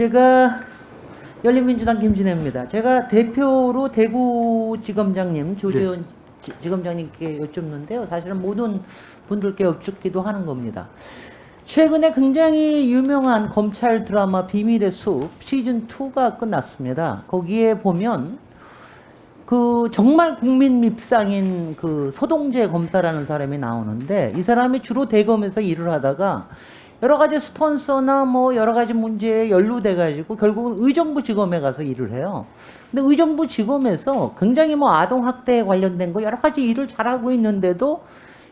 제가 열린민주당 김진애입니다. 제가 대표로 대구지검장님, 조재현 지검장님께 여쭙는데요. 사실은 모든 분들께 여쭙기도 하는 겁니다. 최근에 굉장히 유명한 검찰 드라마 비밀의 숲 시즌2가 끝났습니다. 거기에 보면 그 정말 국민 밉상인 그 서동재 검사라는 사람이 나오는데, 이 사람이 주로 대검에서 일을 하다가 여러 가지 스폰서나 뭐 여러 가지 문제에 연루돼 가지고 결국은 의정부 지검에 가서 일을 해요. 근데 의정부 지검에서 굉장히 뭐 아동 학대에 관련된 거 여러 가지 일을 잘하고 있는데도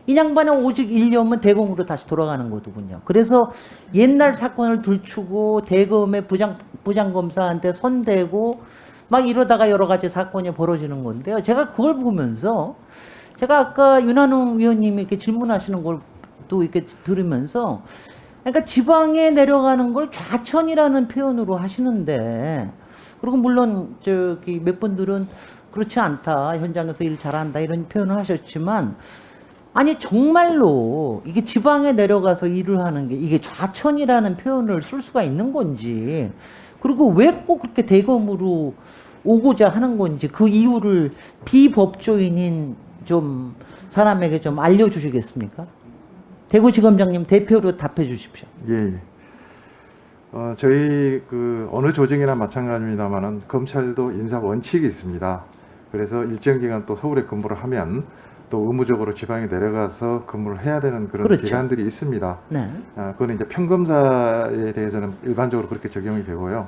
이 양반은 오직 1년은 대검으로 다시 돌아가는 거더군요. 그래서 옛날 사건을 들추고 대검의 부장검사한테 선대고 막 이러다가 여러 가지 사건이 벌어지는 건데요. 제가 그걸 보면서, 제가 아까 윤한홍 위원님이 이렇게 질문하시는 걸 또 이렇게 들으면서, 그러니까 지방에 내려가는 걸 좌천이라는 표현으로 하시는데, 그리고 물론 저기 몇 분들은 그렇지 않다, 현장에서 일 잘한다 이런 표현을 하셨지만, 아니 정말로 이게 지방에 내려가서 일을 하는 게 이게 좌천이라는 표현을 쓸 수가 있는 건지, 그리고 왜 꼭 그렇게 대검으로 오고자 하는 건지, 그 이유를 비법조인인 좀 사람에게 좀 알려주시겠습니까? 대구지검장님 대표로 답해 주십시오. 예. 저희 그 어느 조직이나 마찬가지입니다만은 검찰도 인사 원칙이 있습니다. 그래서 일정 기간 또 서울에 근무를 하면 또 의무적으로 지방에 내려가서 근무를 해야 되는 그런 그렇죠. 기간들이 있습니다. 네. 그거는 이제 평검사에 대해서는 일반적으로 그렇게 적용이 되고요.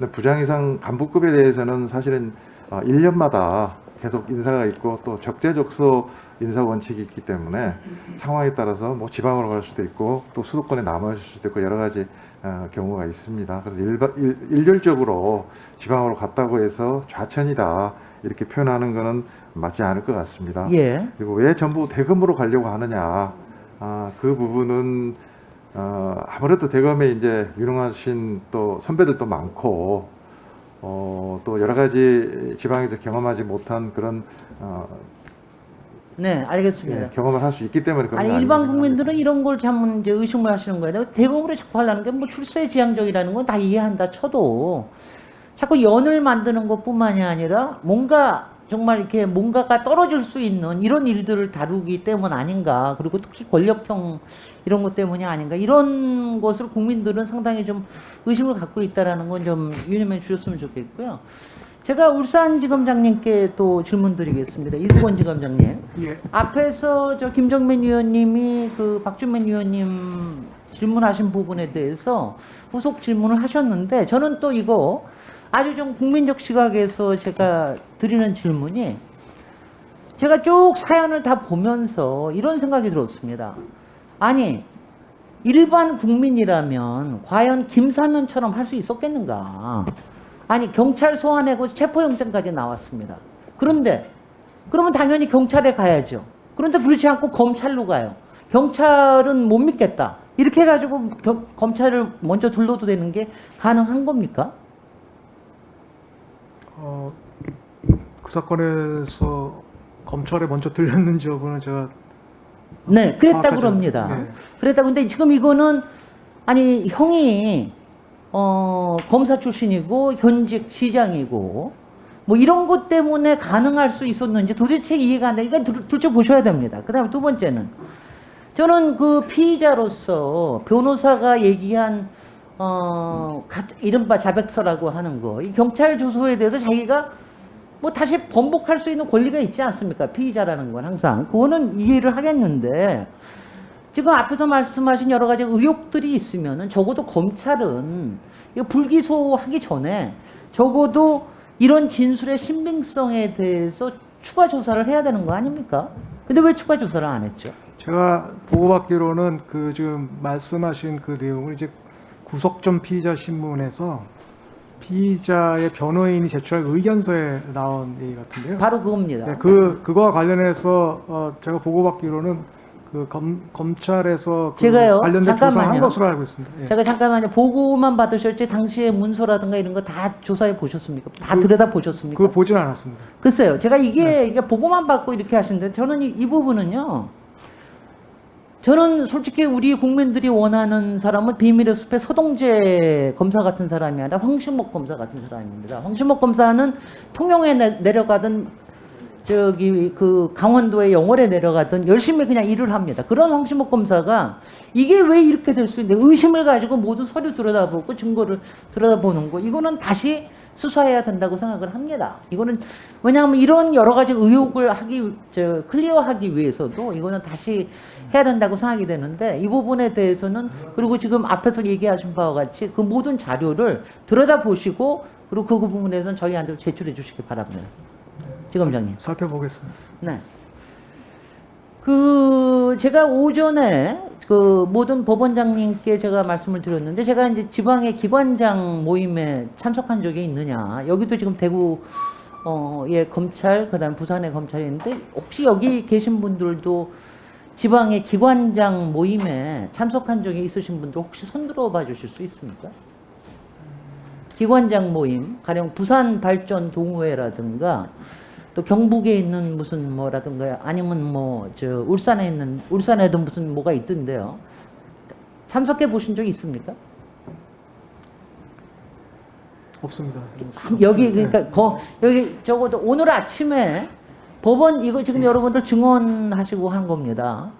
근데 부장 이상 간부급에 대해서는 사실은 1년마다 계속 인사가 있고 또 적재적소 인사 원칙이 있기 때문에 상황에 따라서 뭐 지방으로 갈 수도 있고 또 수도권에 남아 있을 수도 있고 여러 가지 경우가 있습니다. 그래서 일률적으로 지방으로 갔다고 해서 좌천이다 이렇게 표현하는 것은 맞지 않을 것 같습니다. 예. 그리고 왜 전부 대검으로 가려고 하느냐, 그 부분은 아무래도 대검에 이제 유능하신 또 선배들도 많고 또 여러 가지 지방에서 경험하지 못한 그런 네, 알겠습니다. 경험을 할 수 있기 때문에 그런 거 아니 아닌가 일반 생각합니다. 국민들은 이런 걸 참 이제 의심을 하시는 거예요. 대검으로 자꾸 하려는 게 뭐 출세지향적이라는 건 다 이해한다 쳐도, 자꾸 연을 만드는 것뿐만이 아니라 뭔가 정말 이렇게 뭔가가 떨어질 수 있는 이런 일들을 다루기 때문 아닌가, 그리고 특히 권력형 이런 것 때문이 아닌가, 이런 것을 국민들은 상당히 좀 의심을 갖고 있다라는 건 좀 유념해 주셨으면 좋겠고요. 제가 울산지검장님께 또 질문 드리겠습니다. 이수건 지검장님. 예. 앞에서 저 김정민 위원님이 그 박주민 위원님 질문하신 부분에 대해서 후속 질문을 하셨는데, 저는 또 이거 아주 좀 국민적 시각에서 제가 드리는 질문이, 제가 쭉 사연을 다 보면서 이런 생각이 들었습니다. 아니, 일반 국민이라면 과연 김사면처럼 할 수 있었겠는가? 아니, 경찰 소환하고 체포영장까지 나왔습니다. 그런데 그러면 당연히 경찰에 가야죠. 그런데 그렇지 않고 검찰로 가요. 경찰은 못 믿겠다, 이렇게 해가지고 검찰을 먼저 둘러도 되는 게 가능한 겁니까? 그 사건에서 검찰에 먼저 들렸는지 여부는 제가 네, 그랬다고 파악하지 그럽니다. 네. 그랬다고. 근데 지금 이거는, 아니, 형이 검사 출신이고 현직 시장이고 뭐 이런 것 때문에 가능할 수 있었는지 도대체 이해가 안 돼. 이거 둘째 보셔야 됩니다. 그 다음에 두 번째는, 저는 그 피의자로서 변호사가 얘기한 이른바 자백서라고 하는 거, 이 경찰 조소에 대해서 자기가 뭐 다시 번복할 수 있는 권리가 있지 않습니까? 피의자라는 건 항상. 그거는 이해를 하겠는데, 지금 앞에서 말씀하신 여러 가지 의혹들이 있으면은 적어도 검찰은 이거 불기소하기 전에 적어도 이런 진술의 신빙성에 대해서 추가 조사를 해야 되는 거 아닙니까? 근데 왜 추가 조사를 안 했죠? 제가 보고받기로는 그 지금 말씀하신 그 내용을 이제 구속전 피의자 신문에서 피의자의 변호인이 제출한 의견서에 나온 얘기 같은데요. 바로 그겁니다. 네, 그거와 관련해서 제가 보고받기로는 그 검찰에서 그 제가요, 관련된 잠깐만요. 조사한 것으로 알고 있습니다. 예. 제가 잠깐만요. 보고만 받으셨지 당시에 문서라든가 이런 거 다 조사해 보셨습니까? 다 들여다 보셨습니까? 그거 보진 않았습니다. 글쎄요. 제가 이게 보고만 받고 이렇게 하시는데, 저는 이 부분은요, 저는 솔직히 우리 국민들이 원하는 사람은 비밀의 숲의 서동재 검사 같은 사람이 아니라 황신목 검사 같은 사람입니다. 황신목 검사는 통영에 내려가든 저기 그 강원도의 영월에 내려가든 열심히 그냥 일을 합니다. 그런 황신목 검사가 이게 왜 이렇게 될 수 있는데 의심을 가지고 모든 서류 들여다보고 증거를 들여다보는 거, 이거는 다시 수사해야 된다고 생각을 합니다. 이거는 왜냐하면 이런 여러 가지 의혹을 클리어하기 위해서도 이거는 다시 해야 된다고 생각이 되는데, 이 부분에 대해서는 그리고 지금 앞에서 얘기하신 바와 같이 그 모든 자료를 들여다보시고 그리고 그 부분에서는 저희한테 제출해 주시기 바랍니다. 지검장님. 살펴보겠습니다. 네. 제가 오전에 그 모든 법원장님께 제가 말씀을 드렸는데, 제가 이제 지방의 기관장 모임에 참석한 적이 있느냐. 여기도 지금 대구, 예, 검찰, 그 다음 부산의 검찰이 있는데, 혹시 여기 계신 분들도 지방의 기관장 모임에 참석한 적이 있으신 분들 혹시 손 들어봐 주실 수 있습니까? 기관장 모임, 가령 부산 발전 동호회라든가, 또 경북에 있는 무슨 뭐라든가, 아니면 뭐 저 울산에도 무슨 뭐가 있던데요. 참석해 보신 적이 있습니까? 없습니다. 여기 그러니까 여기 적어도 오늘 아침에 법원, 이거 지금 여러분들 증언하시고 한 겁니다.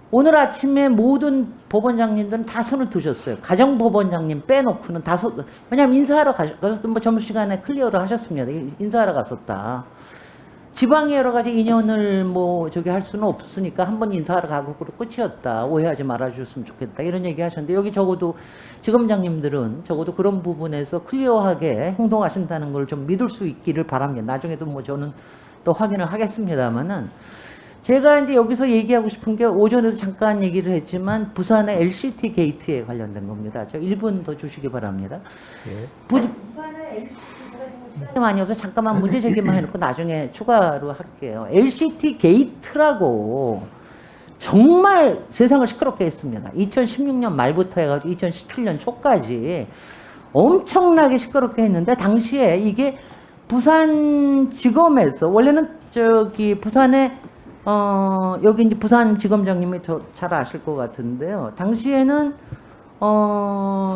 오늘 아침에 모든 법원장님들은 다 손을 드셨어요. 가정법원장님 빼놓고는 다 왜냐하면 인사하러 뭐 점심시간에 클리어를 하셨습니다. 인사하러 갔었다. 지방에 여러 가지 인연을 뭐 저기 할 수는 없으니까 한번 인사하러 가고 끝이었다. 오해하지 말아주셨으면 좋겠다. 이런 얘기 하셨는데, 여기 적어도 지검장님들은 적어도 그런 부분에서 클리어하게 행동하신다는 걸 좀 믿을 수 있기를 바랍니다. 나중에도 뭐 저는 또 확인을 하겠습니다만은, 제가 이제 여기서 얘기하고 싶은 게 오전에도 잠깐 얘기를 했지만 부산의 LCT 게이트에 관련된 겁니다. 저 1분 더 주시기 바랍니다. 예. 부산의 LCT 시간이 많이 없어서 잠깐만 문제 제기만 해놓고 나중에 추가로 할게요. LCT 게이트라고 정말 세상을 시끄럽게 했습니다. 2016년 말부터 해가지고 2017년 초까지 엄청나게 시끄럽게 했는데, 당시에 이게 부산지검에서 원래는 저기 부산에 여기 이제 부산지검장님이 더 잘 아실 것 같은데요. 당시에는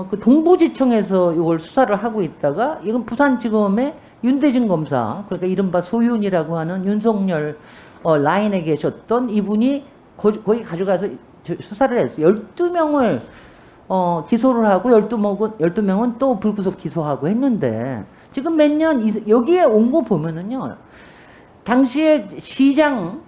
그 동부지청에서 이걸 수사를 하고 있다가, 이건 부산지검의 윤대진 검사, 그러니까 이른바 소윤이라고 하는 윤석열 라인에 계셨던 이분이 거기 가져가서 수사를 했어요. 12명을 기소를 하고 12명은 또 불구속 기소하고 했는데, 지금 몇 년 여기에 온 거 보면은요, 당시에 시장,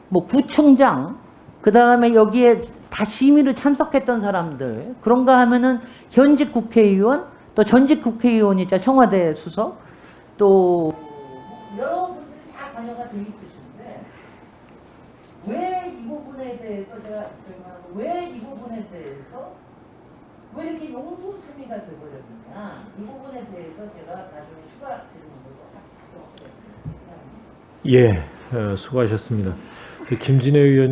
뭐 구청장, 그 다음에 여기에 다 심의를 참석했던 사람들, 그런가 하면은 현직 국회의원, 또 전직 국회의원이자 청와대 수석, 또 여러 분들이 다 관여가 돼 있으신데, 왜 이 부분에 대해서 왜 이렇게 용두사미가 되버렸느냐, 이 부분에 대해서 제가 나중에 추가 질문으로 하도록 하겠습니다. 예, 수고하셨습니다. 김진애 의원